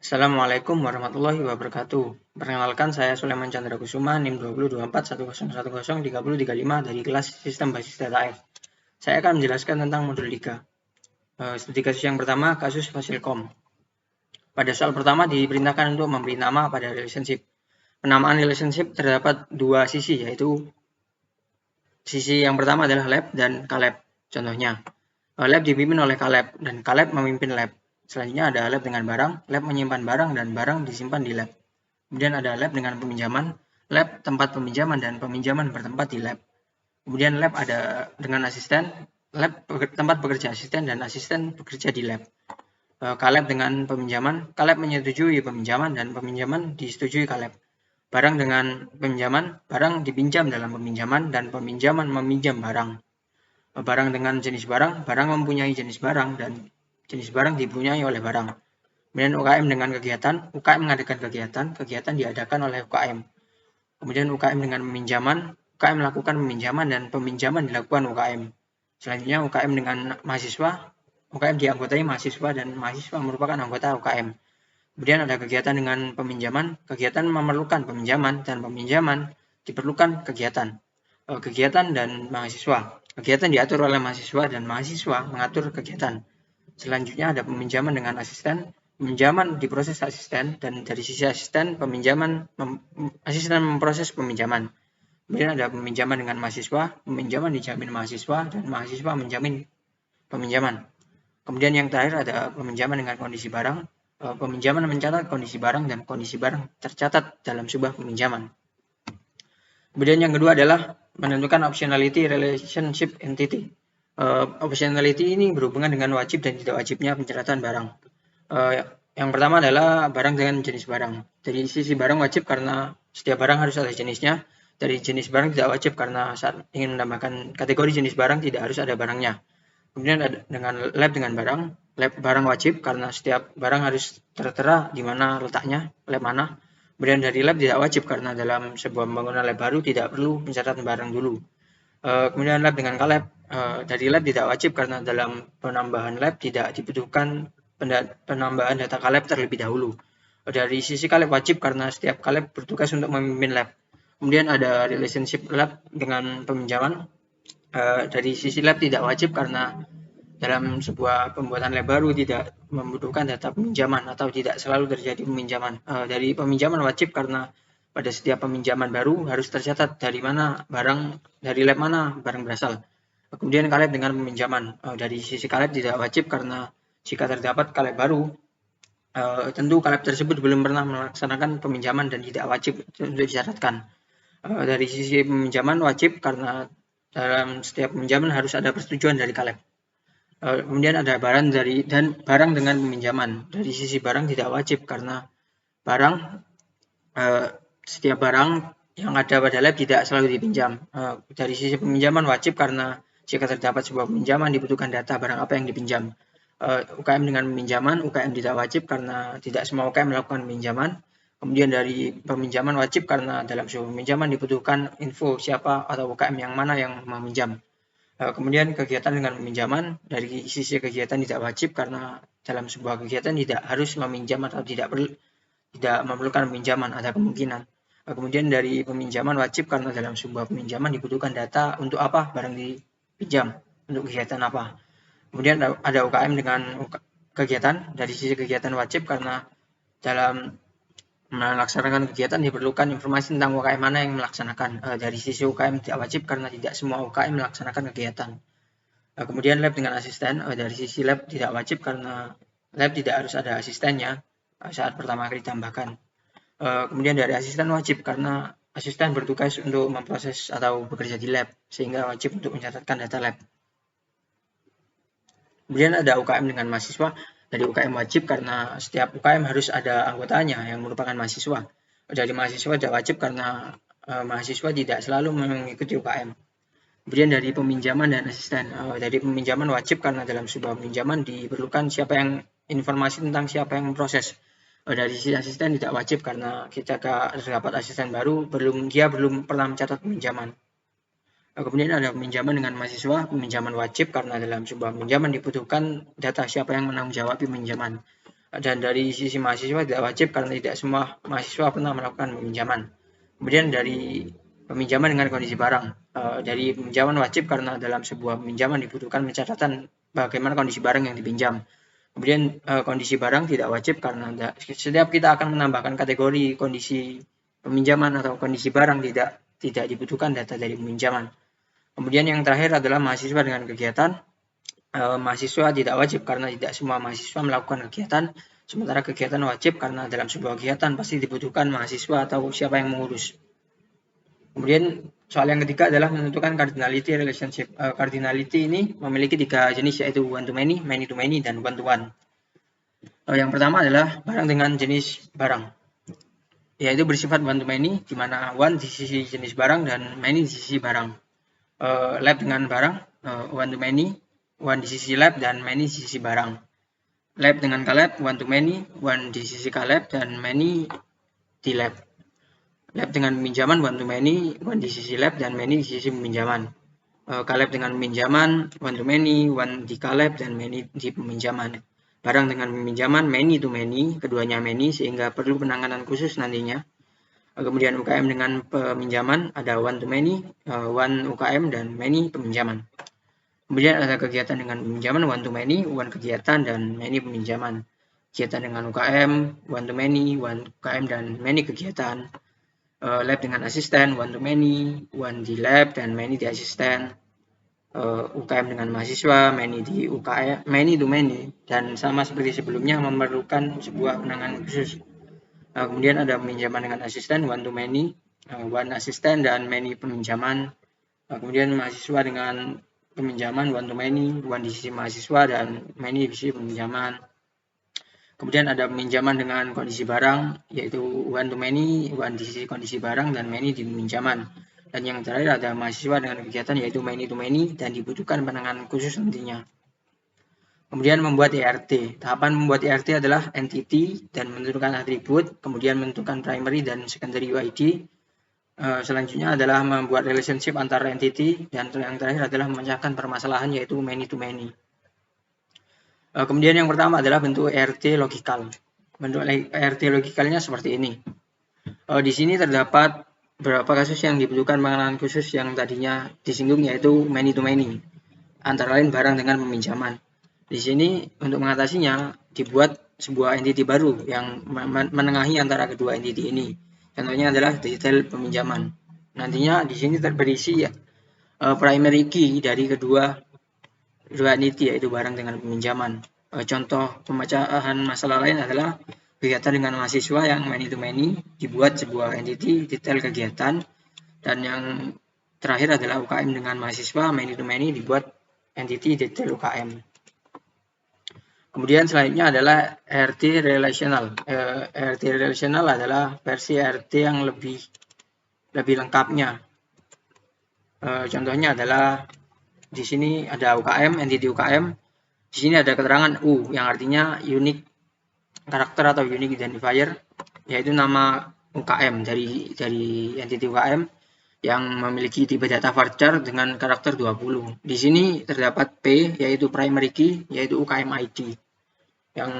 Assalamualaikum warahmatullahi wabarakatuh. Perkenalkan saya Sulaiman Chandra Kusuma, NIM 202410103035 dari kelas Sistem Basis Data F. Saya akan menjelaskan tentang modul 3. Studi kasus yang pertama, kasus Fasilkom. Pada soal pertama diperintahkan untuk memberi nama pada relationship. Penamaan relationship terdapat dua sisi, yaitu sisi yang pertama adalah lab dan Caleb. Contohnya, lab dipimpin oleh Caleb dan Caleb memimpin lab. Selanjutnya ada lab dengan barang, lab menyimpan barang dan barang disimpan di lab. Kemudian ada lab dengan peminjaman, lab tempat peminjaman dan peminjaman bertempat di lab. Kemudian lab ada dengan asisten, lab tempat bekerja asisten dan asisten bekerja di lab. Caleb dengan peminjaman, Caleb menyetujui peminjaman dan peminjaman disetujui Caleb. Barang dengan peminjaman, barang dipinjam dalam peminjaman dan peminjaman meminjam barang. Barang dengan jenis barang, barang mempunyai jenis barang dan jenis barang dipunyai oleh barang. Kemudian UKM dengan kegiatan, UKM mengadakan kegiatan, kegiatan diadakan oleh UKM. Kemudian UKM dengan peminjaman, UKM melakukan peminjaman dan peminjaman dilakukan UKM. Selanjutnya UKM dengan mahasiswa, UKM dianggotai mahasiswa dan mahasiswa merupakan anggota UKM. Kemudian ada kegiatan dengan peminjaman, kegiatan memerlukan peminjaman dan peminjaman diperlukan kegiatan. Kegiatan dan mahasiswa, kegiatan diatur oleh mahasiswa dan mahasiswa mengatur kegiatan. Selanjutnya ada peminjaman dengan asisten, peminjaman diproses asisten dan dari sisi asisten asisten memproses peminjaman. Kemudian ada peminjaman dengan mahasiswa, peminjaman dijamin mahasiswa dan mahasiswa menjamin peminjaman. Kemudian yang terakhir ada peminjaman dengan kondisi barang, peminjaman mencatat kondisi barang dan kondisi barang tercatat dalam sebuah peminjaman. Kemudian yang kedua adalah menentukan optionality relationship entity. Optionality ini berhubungan dengan wajib dan tidak wajibnya pencatatan barang. Yang pertama adalah barang dengan jenis barang. Dari sisi barang wajib karena setiap barang harus ada jenisnya. Dari jenis barang tidak wajib karena saat ingin menambahkan kategori jenis barang tidak harus ada barangnya. Kemudian ada dengan lab dengan barang. Lab barang wajib karena setiap barang harus tertera di mana letaknya, lab mana. Kemudian dari lab tidak wajib karena dalam sebuah pembangunan lab baru tidak perlu pencatatan barang dulu. Kemudian lab dengan Caleb, dari lab tidak wajib karena dalam penambahan lab tidak dibutuhkan penambahan data Caleb terlebih dahulu. Dari sisi Caleb wajib karena setiap Caleb bertugas untuk memimpin lab. Kemudian ada relationship lab dengan peminjaman. Dari sisi lab tidak wajib karena dalam sebuah pembuatan lab baru tidak membutuhkan data peminjaman atau tidak selalu terjadi peminjaman. Dari peminjaman wajib karena pada setiap peminjaman baru harus tercatat dari mana barang, dari lab mana barang berasal. Kemudian Caleb dengan peminjaman. Dari sisi Caleb tidak wajib karena jika terdapat Caleb baru, tentu Caleb tersebut belum pernah melaksanakan peminjaman dan tidak wajib untuk disyaratkan. Dari sisi peminjaman wajib karena dalam setiap peminjaman harus ada persetujuan dari Caleb. Kemudian ada barang dengan peminjaman. Dari sisi barang tidak wajib karena barang setiap barang yang ada pada lab tidak selalu dipinjam. Dari sisi peminjaman wajib karena jika terdapat sebuah peminjaman dibutuhkan data barang apa yang dipinjam. UKM dengan peminjaman, UKM tidak wajib karena tidak semua UKM melakukan peminjaman. Kemudian dari peminjaman wajib karena dalam sebuah peminjaman dibutuhkan info siapa atau UKM yang mana yang meminjam. Kemudian kegiatan dengan peminjaman, dari sisi kegiatan tidak wajib karena dalam sebuah kegiatan tidak harus meminjam atau tidak memerlukan peminjaman, ada kemungkinan. Kemudian dari peminjaman wajib karena dalam sebuah peminjaman dibutuhkan data untuk apa barang dipinjam, untuk kegiatan apa. Kemudian ada UKM dengan kegiatan, dari sisi kegiatan wajib karena dalam melaksanakan kegiatan diperlukan informasi tentang UKM mana yang melaksanakan. Dari sisi UKM tidak wajib karena tidak semua UKM melaksanakan kegiatan. Kemudian lab dengan asisten, dari sisi lab tidak wajib karena lab tidak harus ada asistennya saat pertama kali ditambahkan. Kemudian dari asisten wajib karena asisten bertugas untuk memproses atau bekerja di lab sehingga wajib untuk mencatatkan data lab. Kemudian ada UKM dengan mahasiswa. Dari UKM wajib karena setiap UKM harus ada anggotanya yang merupakan mahasiswa. Dari mahasiswa tidak wajib karena mahasiswa tidak selalu mengikuti UKM. Kemudian dari peminjaman dan asisten. Dari peminjaman wajib karena dalam sebuah peminjaman diperlukan informasi tentang siapa yang memproses. Dari sisi asisten tidak wajib karena kita terdapat asisten baru dia belum pernah mencatat peminjaman. Kemudian ada peminjaman dengan mahasiswa, peminjaman wajib karena dalam sebuah peminjaman dibutuhkan data siapa yang menanggung jawab peminjaman. Dan dari sisi mahasiswa tidak wajib karena tidak semua mahasiswa pernah melakukan peminjaman. Kemudian dari peminjaman dengan kondisi barang. Dari peminjaman wajib karena dalam sebuah peminjaman dibutuhkan pencatatan bagaimana kondisi barang yang dipinjam. Kemudian kondisi barang tidak wajib karena setiap kita akan menambahkan kategori kondisi peminjaman atau kondisi barang tidak dibutuhkan data dari peminjaman. Kemudian yang terakhir adalah mahasiswa dengan kegiatan. Mahasiswa tidak wajib karena tidak semua mahasiswa melakukan kegiatan, sementara kegiatan wajib karena dalam sebuah kegiatan pasti dibutuhkan mahasiswa atau siapa yang mengurus. Kemudian soal yang ketiga adalah menentukan cardinality relationship. Cardinality ini memiliki 3 jenis, yaitu one to many to many, dan one to one. Yang pertama adalah barang dengan jenis barang, yaitu bersifat one to many, di mana one di sisi jenis barang dan many di sisi barang. Lab dengan barang, one to many, one di sisi lab dan many di sisi barang. Lab dengan kalab, one to many, one di sisi kalab dan many di lab. Lab dengan peminjaman, one to many, one di sisi lab dan many di sisi peminjaman. Kalab dengan peminjaman, one to many, one di kalab dan many di peminjaman. Barang dengan peminjaman, many to many, keduanya many, sehingga perlu penanganan khusus nantinya. Kemudian UKM dengan peminjaman, ada one to many, one UKM, dan many peminjaman. Kemudian ada kegiatan dengan peminjaman, one to many, one kegiatan, dan many peminjaman. Kegiatan dengan UKM, one to many, one UKM, dan many kegiatan. Lab dengan asisten, one to many, one di lab, dan many di asisten. UKM dengan mahasiswa, many di UKM, many to many, dan sama seperti sebelumnya memerlukan sebuah penanganan khusus. Kemudian ada peminjaman dengan asisten, one to many, one asisten, dan many peminjaman. Kemudian mahasiswa dengan peminjaman, one to many, one di sisi mahasiswa dan many di sisi peminjaman. Kemudian ada peminjaman dengan kondisi barang, yaitu one to many, one di sisi kondisi barang dan many di peminjaman. Dan yang terakhir ada mahasiswa dengan kegiatan, yaitu many to many, dan dibutuhkan penanganan khusus nantinya. Kemudian membuat ERT. Tahapan membuat ERT adalah entity dan menentukan atribut, kemudian menentukan primary dan secondary UID. Selanjutnya adalah membuat relationship antara entity, dan yang terakhir adalah memecahkan permasalahan, yaitu many to many. Kemudian yang pertama adalah bentuk ERT logikal. Bentuk ERT logikalnya seperti ini. Di sini terdapat beberapa kasus yang dibutuhkan penanganan khusus yang tadinya disinggung, yaitu many to many, antara lain barang dengan peminjaman. Di sini untuk mengatasinya dibuat sebuah entity baru yang menengahi antara kedua entity ini. Contohnya adalah detail peminjaman. Nantinya di sini berisi primary key dari kedua entity, yaitu barang dengan peminjaman. Contoh pemecahan masalah lain adalah kegiatan dengan mahasiswa yang many to many, dibuat sebuah entity detail kegiatan, dan yang terakhir adalah UKM dengan mahasiswa many to many, dibuat entity detail UKM. Kemudian selanjutnya adalah ERT relational. ERT relational adalah versi ERT yang lebih lengkapnya. Contohnya adalah di sini ada UKM, entity UKM. Di sini ada keterangan U yang artinya unique karakter atau unique identifier, yaitu nama UKM dari entity UKM yang memiliki tipe data varchar dengan karakter 20. Di sini terdapat P, yaitu primary key, yaitu UKM ID yang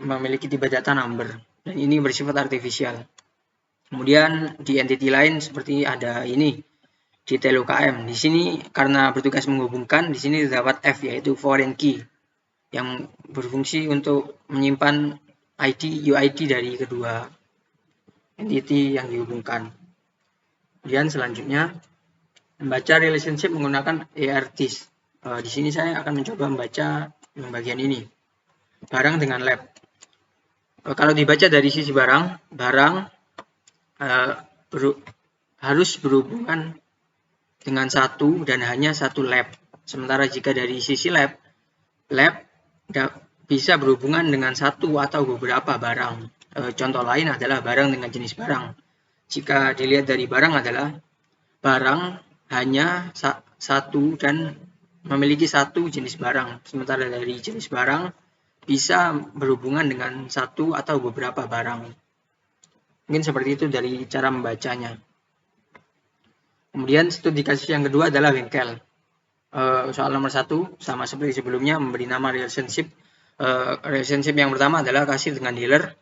memiliki tipe data number, dan ini bersifat artifisial. Kemudian di entity lain seperti ada ini detail UKM. Di sini karena bertugas menghubungkan, di sini terdapat F, yaitu foreign key yang berfungsi untuk menyimpan UID dari kedua entity yang dihubungkan. Kemudian selanjutnya membaca relationship menggunakan ERTs. Di sini saya akan mencoba membaca yang bagian ini. Barang dengan lab. Kalau dibaca dari sisi barang harus berhubungan dengan satu dan hanya satu lab. Sementara jika dari sisi lab bisa berhubungan dengan satu atau beberapa barang. Contoh lain adalah barang dengan jenis barang. Jika dilihat dari barang adalah barang hanya satu dan memiliki satu jenis barang. Sementara dari jenis barang bisa berhubungan dengan satu atau beberapa barang. Mungkin seperti itu dari cara membacanya. Kemudian studi kasus yang kedua adalah bengkel. Soal nomor 1, sama seperti sebelumnya, memberi nama relationship Relationship yang pertama adalah kasir dengan dealer.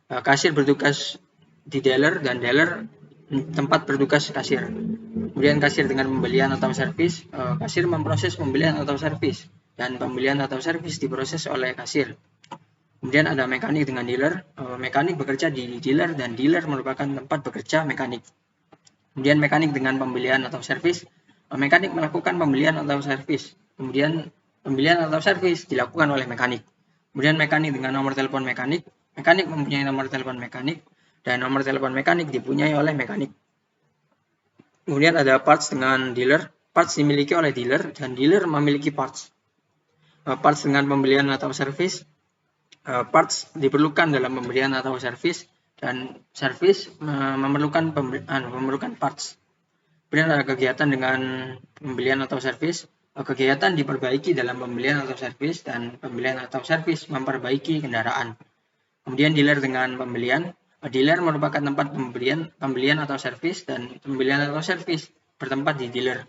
Kasir bertugas di dealer dan dealer tempat bertugas kasir. Kemudian kasir dengan pembelian atau servis. Kasir memproses pembelian atau servis dan pembelian atau servis diproses oleh kasir. Kemudian ada mekanik dengan dealer. Mekanik bekerja di dealer dan dealer merupakan tempat bekerja mekanik. Kemudian mekanik dengan pembelian atau servis. Mekanik melakukan pembelian atau servis. Kemudian pembelian atau servis dilakukan oleh mekanik. Kemudian mekanik dengan nomor telepon mekanik. Mekanik mempunyai nomor telepon mekanik dan nomor telepon mekanik dipunyai oleh mekanik. Kemudian ada parts dengan dealer. Parts dimiliki oleh dealer dan dealer memiliki parts. Parts dengan pembelian atau servis. Parts diperlukan dalam pembelian atau servis dan servis memerlukan parts. Kemudian ada kegiatan dengan pembelian atau servis. Kegiatan diperbaiki dalam pembelian atau servis dan pembelian atau servis memperbaiki kendaraan. Kemudian dealer dengan pembelian. Dealer merupakan tempat pembelian atau servis dan pembelian atau servis bertempat di dealer.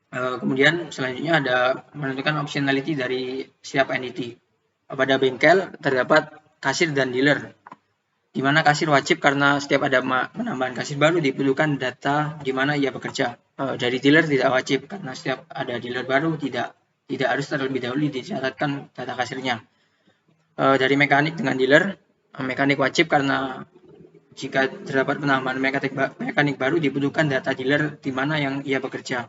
Kemudian selanjutnya ada menentukan optionality dari setiap entity. Pada bengkel terdapat kasir dan dealer, di mana kasir wajib karena setiap ada penambahan kasir baru diperlukan data di mana ia bekerja. Dari dealer tidak wajib karena setiap ada dealer baru tidak harus terlebih dahulu dicatatkan data kasirnya. Dari mekanik dengan dealer, mekanik wajib karena jika terdapat penambahan mekanik baru dibutuhkan data dealer di mana yang ia bekerja.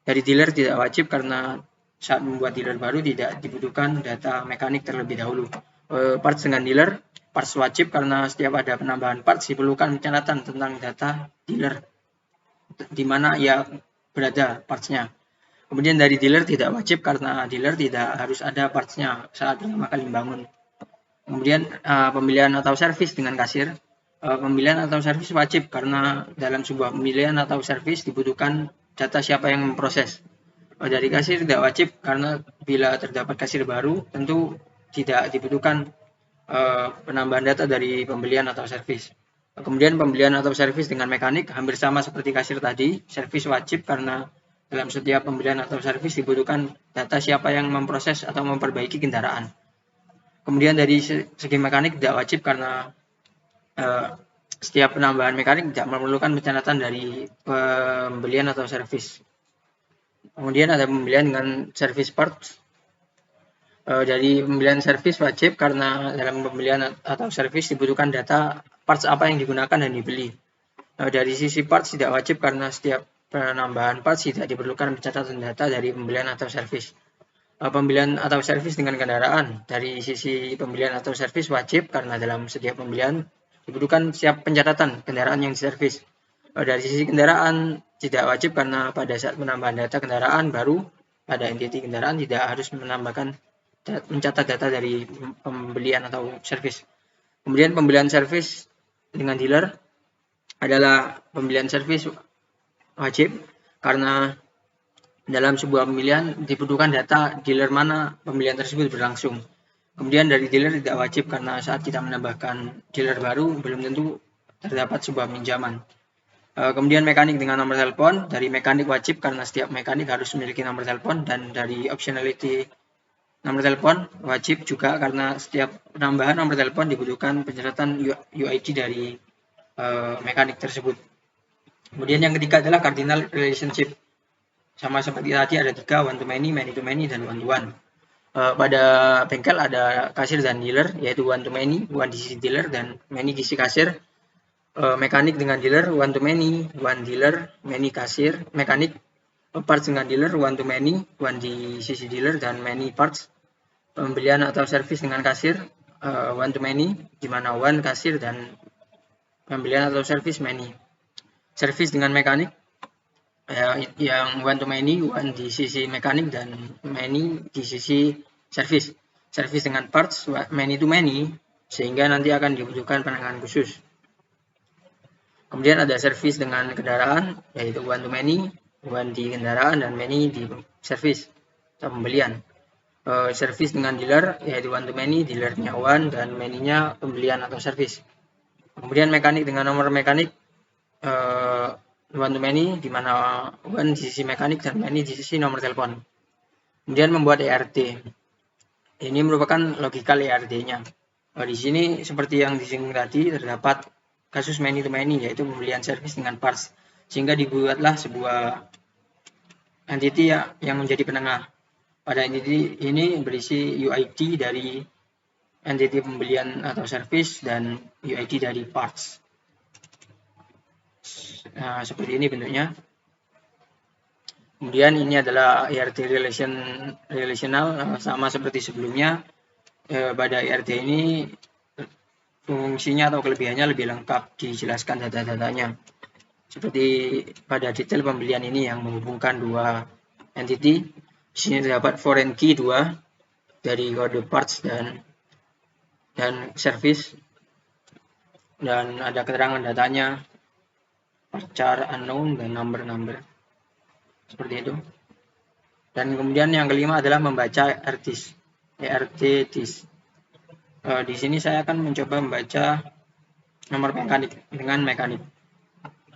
Dari dealer tidak wajib karena saat membuat dealer baru tidak dibutuhkan data mekanik terlebih dahulu. Parts dengan dealer, parts wajib karena setiap ada penambahan parts diperlukan catatan tentang data dealer di mana ia berada partsnya. Kemudian dari dealer tidak wajib karena dealer tidak harus ada partsnya saat pertama kali membangun. Kemudian pembelian atau servis dengan kasir. Pembelian atau servis wajib karena dalam sebuah pembelian atau servis dibutuhkan data siapa yang memproses. Dari kasir tidak wajib karena bila terdapat kasir baru tentu tidak dibutuhkan penambahan data dari pembelian atau servis. Kemudian pembelian atau servis dengan mekanik hampir sama seperti kasir tadi. Servis wajib karena dalam setiap pembelian atau servis dibutuhkan data siapa yang memproses atau memperbaiki kendaraan. Kemudian dari segi mekanik tidak wajib karena setiap penambahan mekanik tidak memerlukan pencatatan dari pembelian atau servis. Kemudian ada pembelian dengan service parts. Dari pembelian servis wajib karena dalam pembelian atau servis dibutuhkan data parts apa yang digunakan dan dibeli. Dari sisi parts tidak wajib karena setiap penambahan parts tidak diperlukan pencatatan data dari pembelian atau servis. Pembelian atau servis dengan kendaraan. Dari sisi pembelian atau servis wajib karena dalam setiap pembelian dibutuhkan setiap pencatatan kendaraan yang diservis. Dari sisi kendaraan tidak wajib karena pada saat penambahan data kendaraan baru pada entiti kendaraan tidak harus mencatat data dari pembelian atau servis. Kemudian pembelian servis dengan dealer adalah pembelian servis wajib karena dalam sebuah pembelian dibutuhkan data dealer mana pembelian tersebut berlangsung. Kemudian dari dealer tidak wajib karena saat kita menambahkan dealer baru belum tentu terdapat sebuah pinjaman. Kemudian mekanik dengan nomor telepon. Dari mekanik wajib karena setiap mekanik harus memiliki nomor telepon, dan dari optionality nomor telepon wajib juga karena setiap penambahan nomor telepon dibutuhkan pencatatan UID dari mekanik tersebut. Kemudian yang ketiga adalah cardinal relationship. Sama seperti tadi ada 3, one to many to many, dan one to one. Pada bengkel ada kasir dan dealer, yaitu one to many, one di sisi dealer dan many di sisi kasir. Mekanik dengan dealer, one to many, one dealer, many kasir. Mekanik parts dengan dealer, one to many, one di sisi dealer dan many parts. Pembelian atau servis dengan kasir, one to many, di mana one kasir dan pembelian atau servis many. Servis dengan mekanik, yang one to many, one di sisi mekanik dan many di sisi servis. Servis dengan parts, many to many, sehingga nanti akan dibutuhkan penanganan khusus. Kemudian ada servis dengan kendaraan, yaitu one to many, one di kendaraan dan many di servis atau pembelian. Servis dengan dealer, yaitu one to many, dealernya one dan many-nya pembelian atau servis. Kemudian mekanik dengan nomor mekanik, one to many, di mana one di sisi mekanik dan many di sisi nomor telepon. Kemudian membuat ERT. Ini merupakan logical ERD-nya. Di sini seperti yang disinggung tadi, terdapat kasus many to many, yaitu pembelian service dengan parts, sehingga dibuatlah sebuah entity yang menjadi penengah. Pada entity ini berisi UID dari entity pembelian atau service dan UID dari parts. Nah, seperti ini bentuknya. Kemudian ini adalah ERD relational, sama seperti sebelumnya. Pada ERD ini fungsinya atau kelebihannya lebih lengkap, dijelaskan data-datanya. Seperti pada detail pembelian ini yang menghubungkan dua entity. Di sini terdapat foreign key 2 dari kode parts dan service, dan ada keterangan datanya, char unknown dan number. Seperti itu. Dan kemudian yang kelima adalah membaca ERD disk. Di sini saya akan mencoba membaca nomor mekanik dengan mekanik.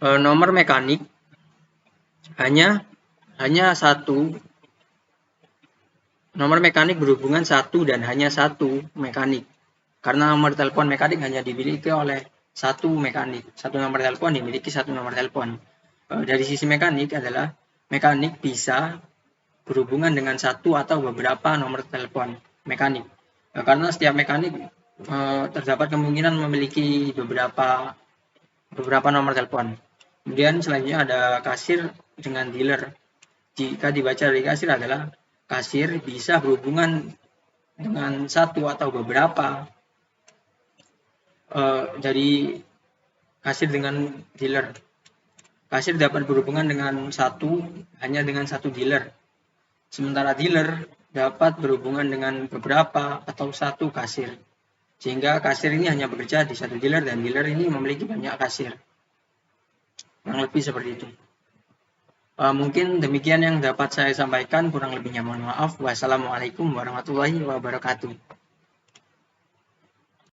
Nomor mekanik hanya satu. Nomor mekanik berhubungan satu dan hanya satu mekanik. Karena nomor telepon mekanik hanya dimiliki oleh satu mekanik. Satu nomor telepon dimiliki satu nomor telepon. Dari sisi mekanik adalah mekanik bisa berhubungan dengan satu atau beberapa nomor telepon mekanik. Karena setiap mekanik terdapat kemungkinan memiliki beberapa nomor telepon. Kemudian selanjutnya ada kasir dengan dealer. Jika dibaca dari kasir adalah kasir bisa berhubungan dengan satu atau beberapa dari kasir dengan dealer. Kasir dapat berhubungan dengan hanya dengan satu dealer. Sementara dealer dapat berhubungan dengan beberapa atau satu kasir. Sehingga kasir ini hanya bekerja di satu dealer dan dealer ini memiliki banyak kasir. Kurang lebih seperti itu. Mungkin demikian yang dapat saya sampaikan, kurang lebihnya mohon maaf. Wassalamualaikum warahmatullahi wabarakatuh.